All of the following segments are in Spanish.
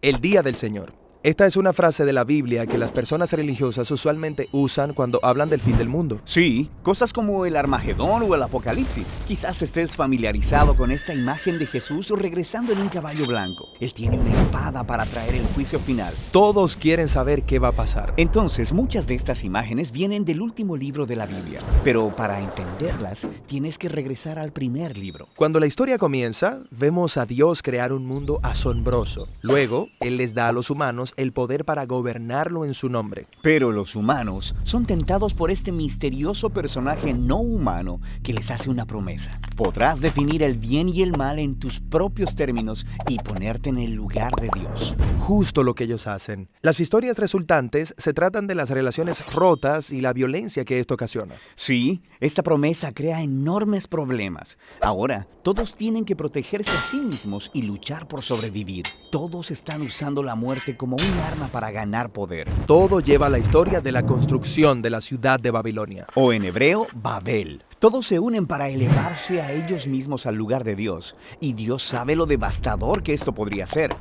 El día del Señor. Esta es una frase de la Biblia que las personas religiosas usualmente usan cuando hablan del fin del mundo. Sí, cosas como el Armagedón o el Apocalipsis. Quizás estés familiarizado con esta imagen de Jesús regresando en un caballo blanco. Él tiene una espada para traer el juicio final. Todos quieren saber qué va a pasar. Entonces, muchas de estas imágenes vienen del último libro de la Biblia. Pero para entenderlas, tienes que regresar al primer libro. Cuando la historia comienza, vemos a Dios crear un mundo asombroso. Luego, Él les da a los humanos el poder para gobernarlo en su nombre. Pero los humanos son tentados por este misterioso personaje no humano que les hace una promesa. Podrás definir el bien y el mal en tus propios términos y ponerte en el lugar de Dios. Justo lo que ellos hacen. Las historias resultantes se tratan de las relaciones rotas y la violencia que esto ocasiona. Sí, esta promesa crea enormes problemas. Ahora, todos tienen que protegerse a sí mismos y luchar por sobrevivir. Todos están usando la muerte como un arma para ganar poder. Todo lleva a la historia de la construcción de la ciudad de Babilonia. O en hebreo, Babel. Todos se unen para elevarse a ellos mismos al lugar de Dios. Y Dios sabe lo devastador que esto podría ser.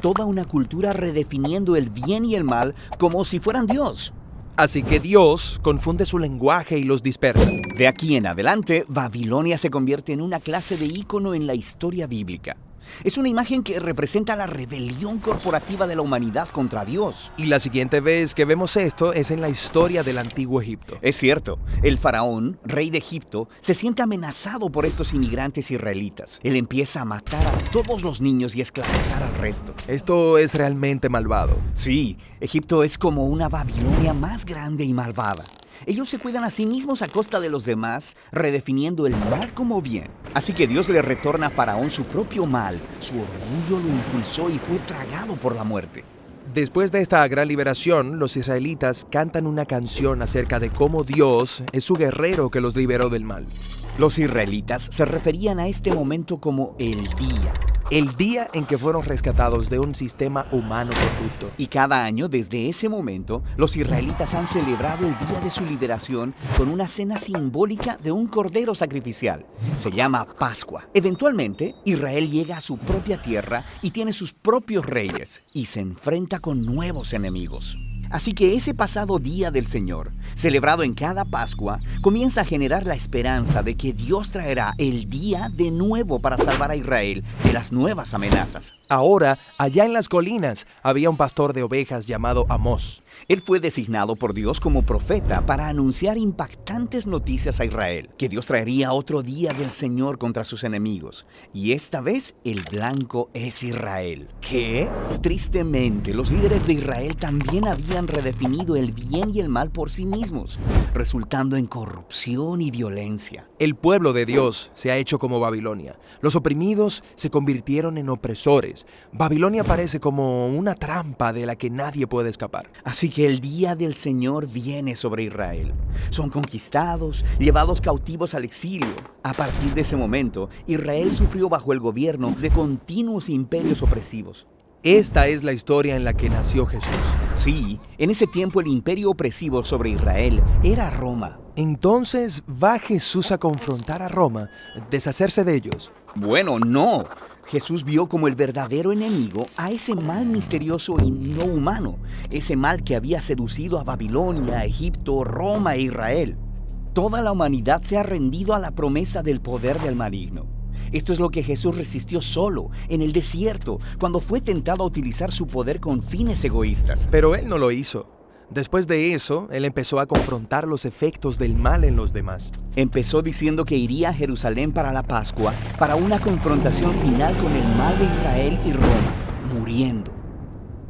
Toda una cultura redefiniendo el bien y el mal como si fueran Dios. Así que Dios confunde su lenguaje y los dispersa. De aquí en adelante, Babilonia se convierte en una clase de ícono en la historia bíblica. Es una imagen que representa la rebelión corporativa de la humanidad contra Dios. Y la siguiente vez que vemos esto es en la historia del antiguo Egipto. Es cierto, el faraón, rey de Egipto, se siente amenazado por estos inmigrantes israelitas. Él empieza a matar a todos los niños y esclavizar al resto. Esto es realmente malvado. Sí, Egipto es como una Babilonia más grande y malvada. Ellos se cuidan a sí mismos a costa de los demás, redefiniendo el mal como bien. Así que Dios le retorna a Faraón su propio mal. Su orgullo lo impulsó y fue tragado por la muerte. Después de esta gran liberación, los israelitas cantan una canción acerca de cómo Dios es su guerrero que los liberó del mal. Los israelitas se referían a este momento como el día. El día en que fueron rescatados de un sistema humano corrupto. Y cada año, desde ese momento, los israelitas han celebrado el día de su liberación con una cena simbólica de un cordero sacrificial. Se llama Pascua. Eventualmente, Israel llega a su propia tierra y tiene sus propios reyes y se enfrenta con nuevos enemigos. Así que ese pasado día del Señor, celebrado en cada Pascua, comienza a generar la esperanza de que Dios traerá el día de nuevo para salvar a Israel de las nuevas amenazas. Ahora, allá en las colinas, había un pastor de ovejas llamado Amós. Él fue designado por Dios como profeta para anunciar impactantes noticias a Israel, que Dios traería otro día del Señor contra sus enemigos. Y esta vez el blanco es Israel. ¿Qué? Tristemente, los líderes de Israel también habían redefinido el bien y el mal por sí mismos, resultando en corrupción y violencia. El pueblo de Dios se ha hecho como Babilonia. Los oprimidos se convirtieron en opresores. Babilonia parece como una trampa de la que nadie puede escapar. Así que el día del Señor viene sobre Israel. Son conquistados, llevados cautivos al exilio. A partir de ese momento, Israel sufrió bajo el gobierno de continuos imperios opresivos. Esta es la historia en la que nació Jesús. Sí, en ese tiempo el imperio opresivo sobre Israel era Roma. Entonces, ¿va Jesús a confrontar a Roma, deshacerse de ellos? Bueno, no. Jesús vio como el verdadero enemigo a ese mal misterioso y no humano, ese mal que había seducido a Babilonia, Egipto, Roma e Israel. Toda la humanidad se ha rendido a la promesa del poder del maligno. Esto es lo que Jesús resistió solo, en el desierto, cuando fue tentado a utilizar su poder con fines egoístas. Pero Él no lo hizo. Después de eso, Él empezó a confrontar los efectos del mal en los demás. Empezó diciendo que iría a Jerusalén para la Pascua, para una confrontación final con el mal de Israel y Roma, muriendo.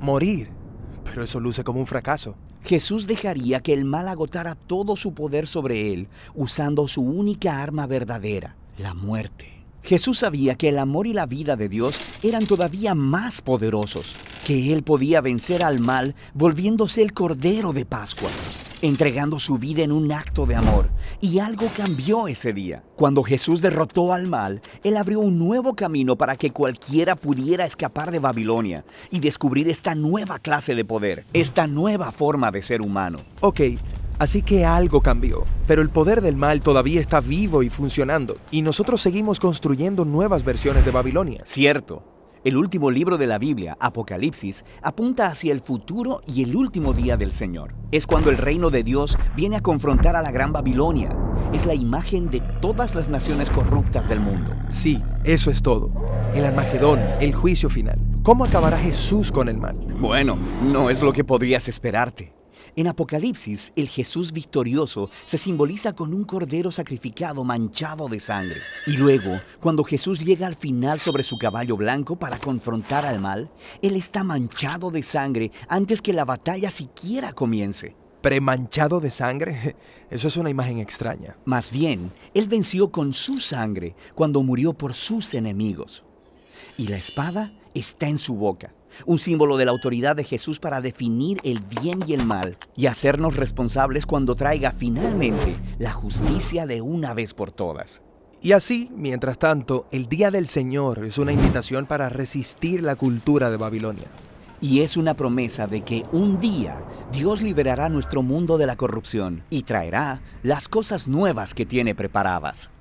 Morir. Pero eso luce como un fracaso. Jesús dejaría que el mal agotara todo su poder sobre él, usando su única arma verdadera, la muerte. Jesús sabía que el amor y la vida de Dios eran todavía más poderosos, que Él podía vencer al mal volviéndose el Cordero de Pascua, entregando su vida en un acto de amor. Y algo cambió ese día. Cuando Jesús derrotó al mal, Él abrió un nuevo camino para que cualquiera pudiera escapar de Babilonia y descubrir esta nueva clase de poder, esta nueva forma de ser humano. Ok. Así que algo cambió, pero el poder del mal todavía está vivo y funcionando, y nosotros seguimos construyendo nuevas versiones de Babilonia. Cierto. El último libro de la Biblia, Apocalipsis, apunta hacia el futuro y el último día del Señor. Es cuando el reino de Dios viene a confrontar a la Gran Babilonia. Es la imagen de todas las naciones corruptas del mundo. Sí, eso es todo. El Armagedón, el juicio final. ¿Cómo acabará Jesús con el mal? Bueno, no es lo que podrías esperarte. En Apocalipsis, el Jesús victorioso se simboliza con un cordero sacrificado manchado de sangre. Y luego, cuando Jesús llega al final sobre su caballo blanco para confrontar al mal, Él está manchado de sangre antes que la batalla siquiera comience. ¿Premanchado de sangre? Eso es una imagen extraña. Más bien, Él venció con su sangre cuando murió por sus enemigos. Y la espada está en su boca. Un símbolo de la autoridad de Jesús para definir el bien y el mal y hacernos responsables cuando traiga finalmente la justicia de una vez por todas. Y así, mientras tanto, el Día del Señor es una invitación para resistir la cultura de Babilonia. Y es una promesa de que un día Dios liberará nuestro mundo de la corrupción y traerá las cosas nuevas que tiene preparadas.